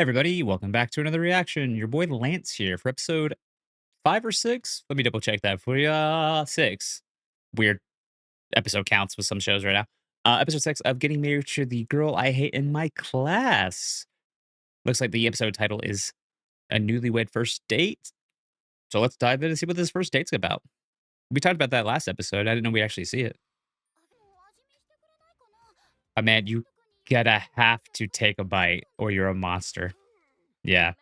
Everybody, welcome back to another reaction. Your boy Lance here for episode 5 or 6. Let me double check that for you. 6. Weird episode counts with some shows right now. Episode 6 of Getting Married to the Girl I Hate in My Class. Looks like the episode title is A Newlywed First Date. So let's dive in and see what this first date's about. We talked about that last episode. I didn't know we actually see it. Man, you gotta have to take a bite or you're a monster. Yeah.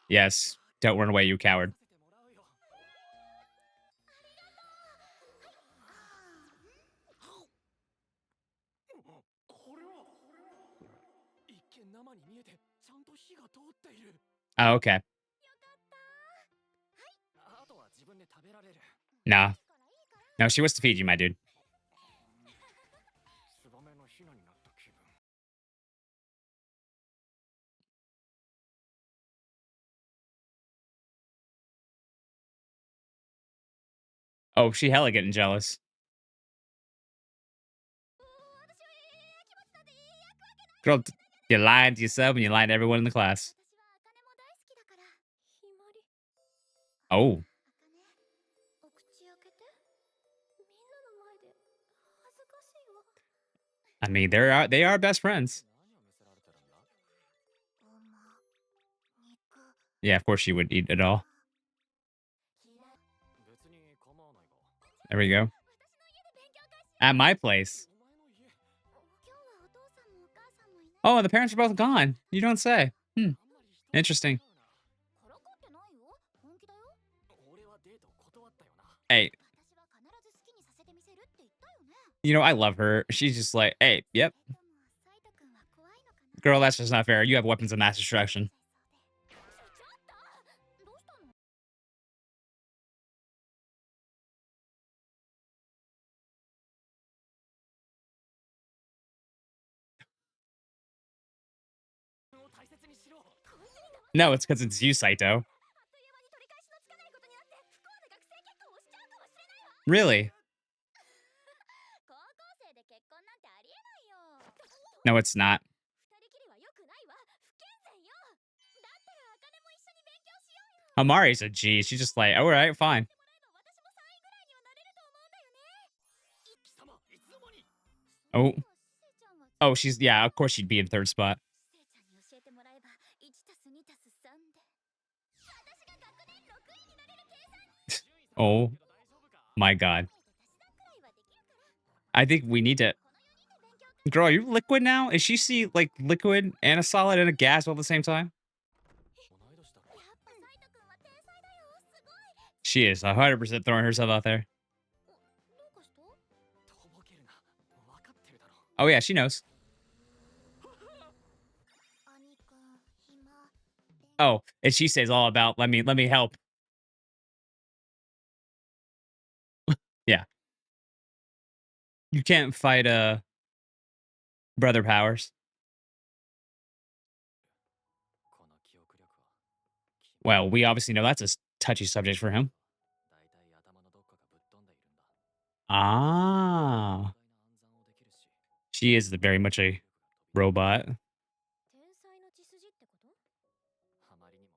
Yes. Don't run away, you coward. Oh, okay. Nah. No, she wants to feed you, my dude. Oh, she hella getting jealous. Girl, you're lying to yourself and you're lying to everyone in the class. Oh, I mean, they are best friends. Yeah, of course she would eat it all. There we go. At my place. Oh, the parents are both gone. You don't say. Interesting. Hey, I love her. She's just like, hey, yep, girl, that's just not fair. You have weapons of mass destruction. No, it's because it's you, Saito. Really? No, it's not. Amari's a G. She's just like, all right, fine. Oh, oh, yeah, of course she'd be in third spot. Oh my God. I think we need to. Girl, are you liquid now? Is she see like liquid and a solid and a gas all at the same time? She is 100% throwing herself out there. Oh yeah, she knows. Oh, and she says all about let me help. Yeah, you can't fight brother powers. Well, we obviously know that's a touchy subject for him. Ah, she is very much a robot.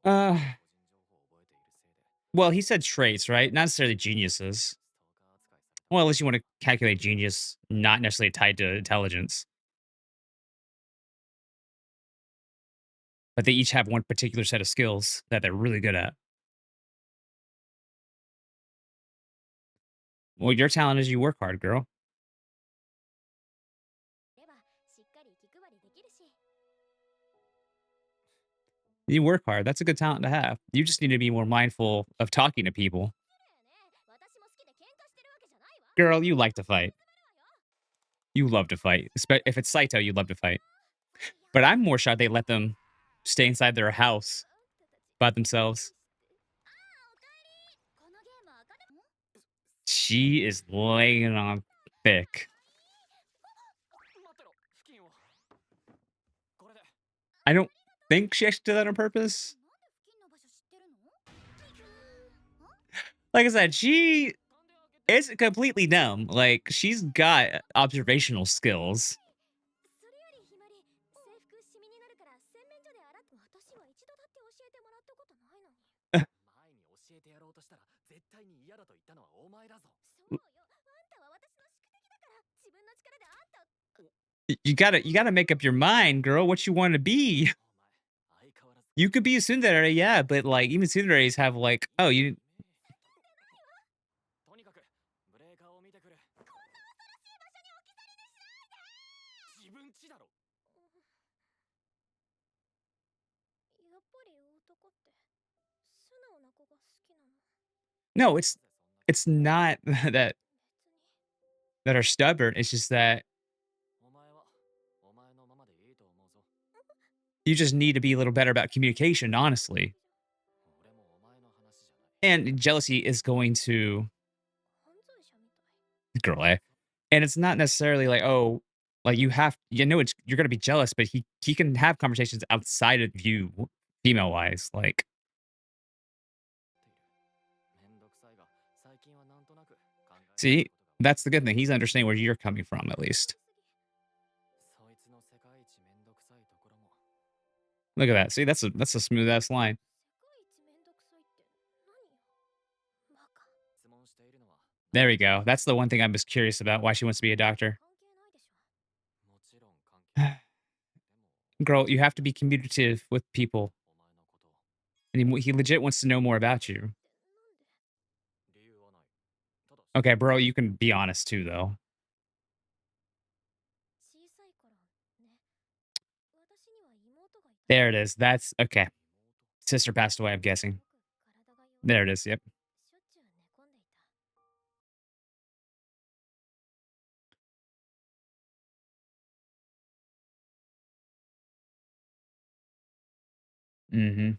Uh, well, he said traits, right? Not necessarily geniuses. Well, unless you want to calculate genius, not necessarily tied to intelligence. But they each have one particular set of skills that they're really good at. Well, your talent is you work hard, girl. You work hard. That's a good talent to have. You just need to be more mindful of talking to people. Girl, you like to fight. You love to fight. If it's Saito, you love to fight. But I'm more shocked they let them stay inside their house by themselves. She is laying it on thick. I don't think she actually did that on purpose. Like I said, she isn't completely dumb. Like, she's got observational skills. You gotta make up your mind, girl, what you wanna be. You could be a tsundere, yeah, but, like, even tsunderes have, like, "Oh, you." とにかくブレーカーを見てくる。自分ちだろ。No, it's not that are stubborn, it's just that お前はお前のままでいいと思うぞ。you just need to be a little better about communication, honestly. 俺もお前の話じゃない。And jealousy is going to girl, eh? And it's not necessarily like, oh, like it's you're gonna be jealous, but he can have conversations outside of you, female wise. Like, めんどくさいが、最近はなんとなく考えてる see, ことが。 that's the good thing. He's understanding where you're coming from, at least. そいつの世界一めんどくさいところも。 Look at that. See, that's a smooth ass line. 質問しているのは There we go. That's the one thing I'm just curious about why she wants to be a doctor. もちろん関係ない。でも Girl, you have to be communicative with people. お前のことを And he legit wants to know more about you. 理由はない。ただし Okay, bro, you can be honest too, though. There it is. That's okay. Sister passed away, I'm guessing. There it is. Yep. Hmm.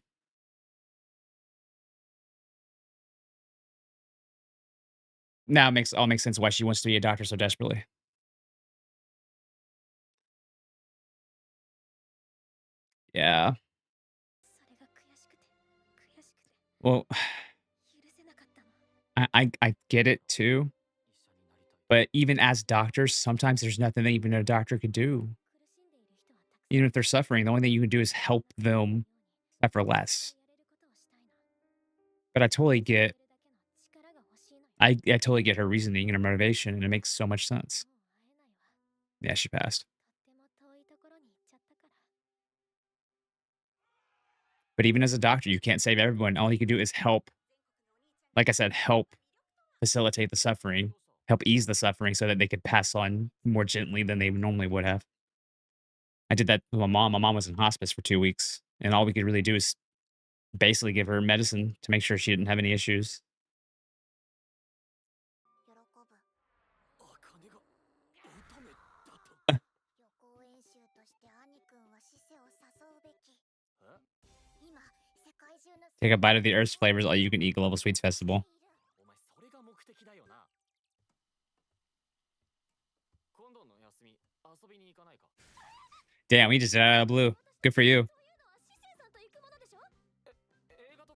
Now it makes sense why she wants to be a doctor so desperately. Yeah. Well, I get it too. 一緒になりたい。 But even as doctors, sometimes there's nothing that even a doctor could do. Even if they're suffering, the only thing you can do is help them suffer less. But I totally get her reasoning and her motivation, and it makes so much sense. Yeah, she passed. But even as a doctor, you can't save everyone. All you can do is help, like I said, help facilitate the suffering, help ease the suffering so that they could pass on more gently than they normally would have. I did that with my mom. My mom was in hospice for 2 weeks, and all we could really do is basically give her medicine to make sure she didn't have any issues. 茜が乙女だと。予行演習として兄くんは死生を誘うべき。え？今、世界中の Take a bite of the Earth's flavors all you can eat global sweets festival. お前それが目的だよな。今度の休み遊びに行かないか。 Damn, we just did it out of the blue. Good for you. 映画と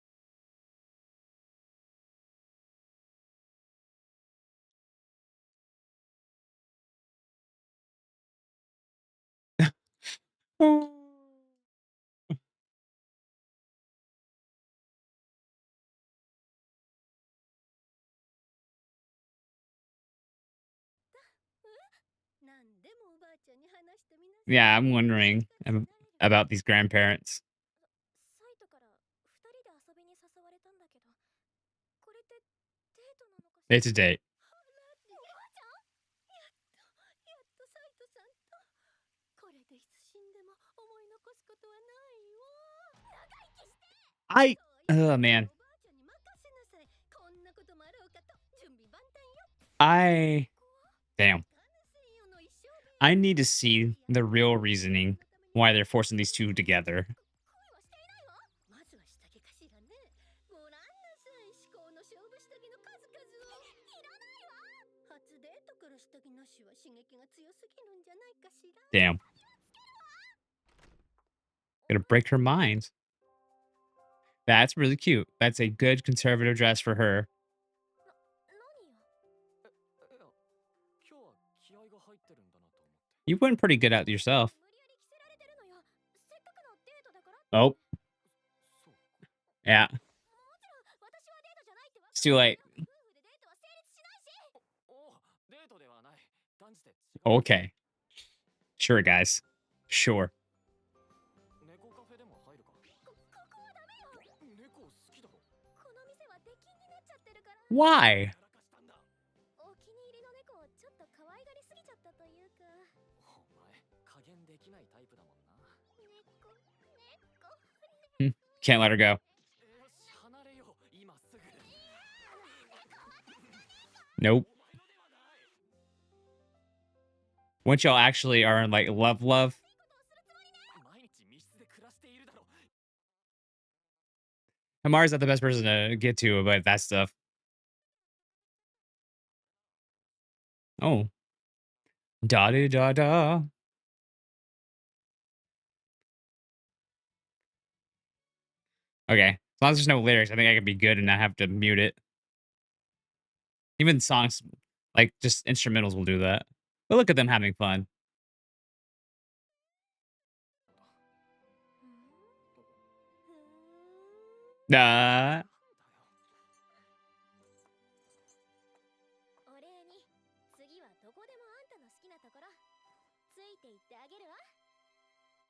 Yeah, I'm wondering about these grandparents. It's a date. Oh man. I damn. I need to see the real reasoning why they're forcing these two together. まずは下着かしらね。ご覧なさい、至高の勝負下着の数々を。いらないわ。初デートから下着なしは刺激が強すぎるんじゃないかしら。Damn. Gonna break her mind. That's really cute. That's a good conservative dress for her. いや今日は気合が入ってるんだなと思って。 You went pretty good at yourself. Oh, そうか。 yeah. 私はデートじゃないってわか It's too late. 夫婦でデートは成立しないし。おお、デートではない。断じて違う。 Okay. Sure, guys. Sure. 猫カフェでも入るか。ここはダメよ。猫好きだろ。この店は出禁になっちゃってるから。 Why? やらかしたんだ。お気に入りの猫をちょっと可愛がりすぎちゃったというか。お前、加減できないタイプだもんな。Can't let her go. よし、離れよう。今すぐ。 Nope. Once y'all actually are in like love, 毎日密室で暮らしているだろ。 Hamari's not the best person to get to about that stuff. Oh. Da da da da. Okay. As long as there's no lyrics, I think I can be good and not have to mute it. Even songs, like just instrumentals will do that. But look at them having fun. Uh, お礼に次はどこでもあんたの好きなところついて行ってあげるわ。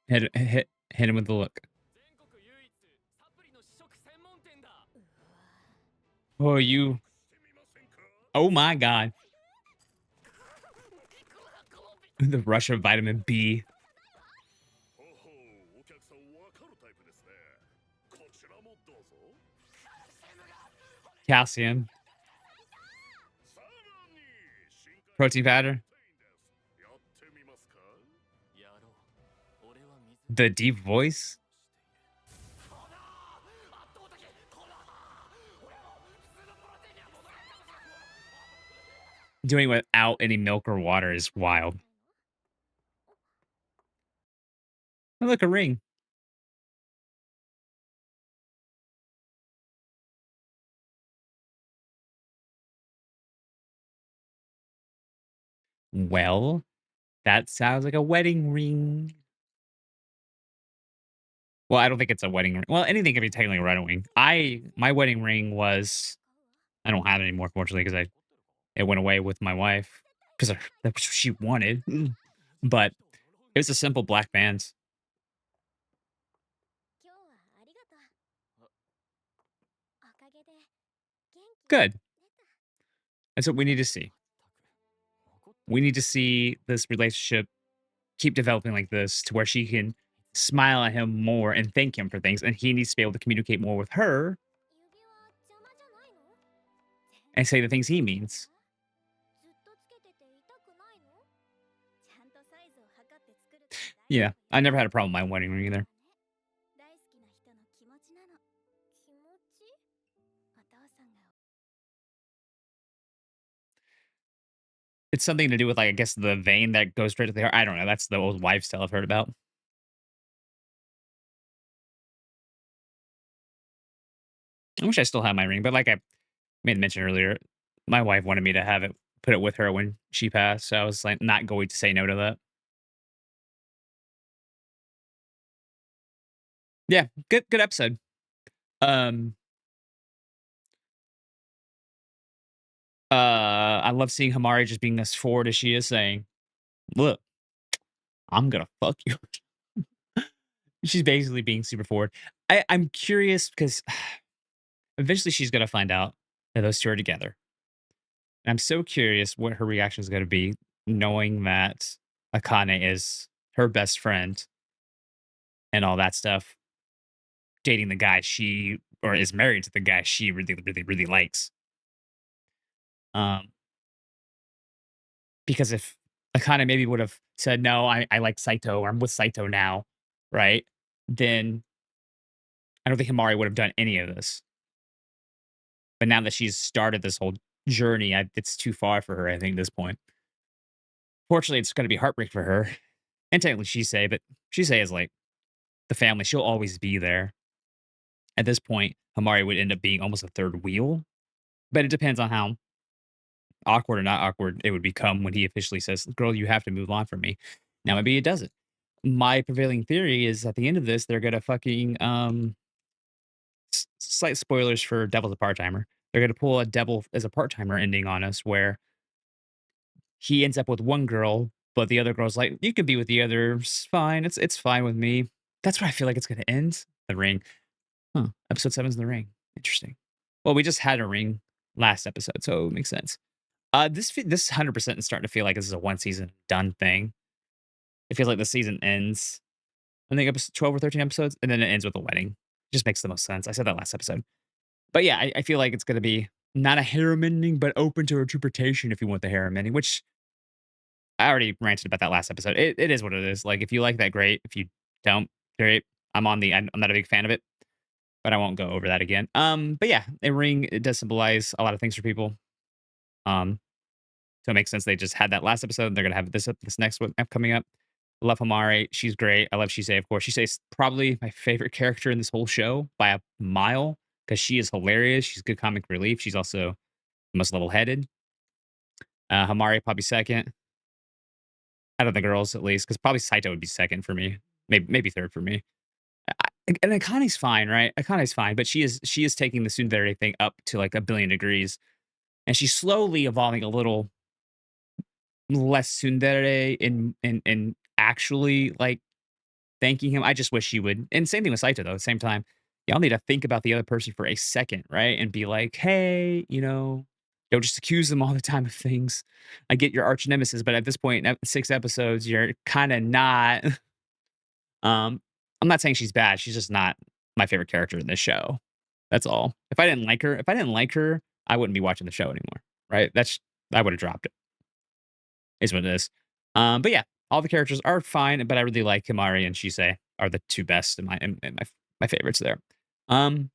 hit him with the look. 全国唯一サプリの試食専門店だ。 Oh, you. Oh my god. The rush of vitamin B. ほほう、お客さんわかるタイプですね。こちらもどうぞ。 Calcium. さらに深海 Protein powder. プロテインです。やってみますか。やろう。俺は水 The deep voice. 圧倒的。こら俺も普通のプロテインには戻らないかもしれん。 Doing it without any milk or water is wild. Oh, look, a ring. Well, that sounds like a wedding ring. Well, I don't think it's a wedding ring. Well, anything can be technically a wedding ring. My wedding ring was I don't have it anymore, fortunately, because it went away with my wife because that's what she wanted. But it was a simple black band. 今日はありがとう。おかげで元気に Good. 出た。 That's what we need to see. We need to see this relationship keep developing like this to where she can smile at him more and thank him for things, and he needs to be able to communicate more with her 指輪邪魔じゃないの？ and say the things he means. ずっとつけてて痛くないの？ちゃんとサイズを測って作るから大丈夫。 Yeah, I never had a problem with my wedding ring either. 大好きな人の気持ちなの。気持ち？お父さんが It's something to do with, like, I guess, the vein that goes straight to the heart. I don't know. That's the old wives' tale I've heard about. I wish I still had my ring, but like I made mention earlier, my wife wanted me to have it, put it with her when she passed. So I was like not going to say no to that. Yeah, good episode. Um I love seeing Hamari just being as forward as she is, saying, "Look, I'm gonna fuck you." She's basically being super forward. I'm curious because eventually she's gonna find out that those two are together. And I'm so curious what her reaction is gonna be, knowing that Akane is her best friend and all that stuff, dating the guy she or is married to the guy she really, really, really likes. Um, because if Akane maybe would have said, "No, I like Saito, or I'm with Saito now," right? Then I don't think Himari would have done any of this. But now that she's started this whole journey, it's too far for her, I think, at this point. Fortunately, it's going to be heartbreak for her. And technically, but Shisei is like the family. She'll always be there. At this point, Hamari would end up being almost a third wheel. But it depends on how awkward or not awkward it would become when he officially says, "Girl, you have to move on from me." Now, maybe it doesn't. my prevailing theory is at the end of this, they're gonna fucking slight spoilers for Devil's a part timer. They're gonna pull a Devil as a part timer ending on us, where he ends up with one girl, but the other girl's like, "You could be with the others, fine. It's fine with me." That's where I feel like it's gonna end. The Ring. Huh. Episode 7's The Ring. Interesting. Well, we just had a ring last episode, so it makes sense. This 100% is starting to feel like this is a one season done thing. It feels like the season ends, I think episode 12 or 13 episodes, and then it ends with a wedding. Just makes the most sense. I said that last episode. But yeah, I feel like it's gonna be not a harem ending, but open to interpretation if you want the harem ending, which I already ranted about that last episode. It is what it is. Like, if you like that, great. If you don't, great. I'm not a big fan of it, but I won't go over that again. But yeah, a ring, it does symbolize a lot of things for people. Um, so it makes sense they just had that last episode. They're gonna have this next one coming up. I love Hamari. She's great. I love Shisei, of course. Shisei's probably my favorite character in this whole show by a mile because she is hilarious. She's good comic relief. She's also the most level-headed. Hamari probably second. Out of the girls, at least, because probably Saito would be second for me. Maybe third for me. And Akane's fine, right? Akane's fine, but she is taking the tsundere thing up to like a billion degrees, and she's slowly evolving a little less tsundere in actually like thanking him. I just wish she would. And same thing with Saito though. At the same time, y'all need to think about the other person for a second, right? And be like, hey, don't just accuse them all the time of things. I get your arch nemesis, but at this point, at 6 episodes, you're kind of not. I'm not saying she's bad. She's just not my favorite character in this show. That's all. If I didn't like her, I wouldn't be watching the show anymore. Right? I would have dropped it. Is what it is. But yeah, all the characters are fine, but I really like Himari and Shisei are the two best in my favorites there. Um,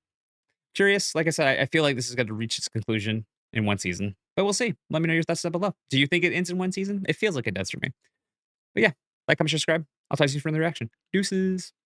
Curious, like I said, I feel like this is going to reach its conclusion in one season, but we'll see. Let me know your thoughts down below. Do you think it ends in one season? It feels like it does for me. But yeah, like, comment, subscribe. I'll talk to you for the reaction. Deuces.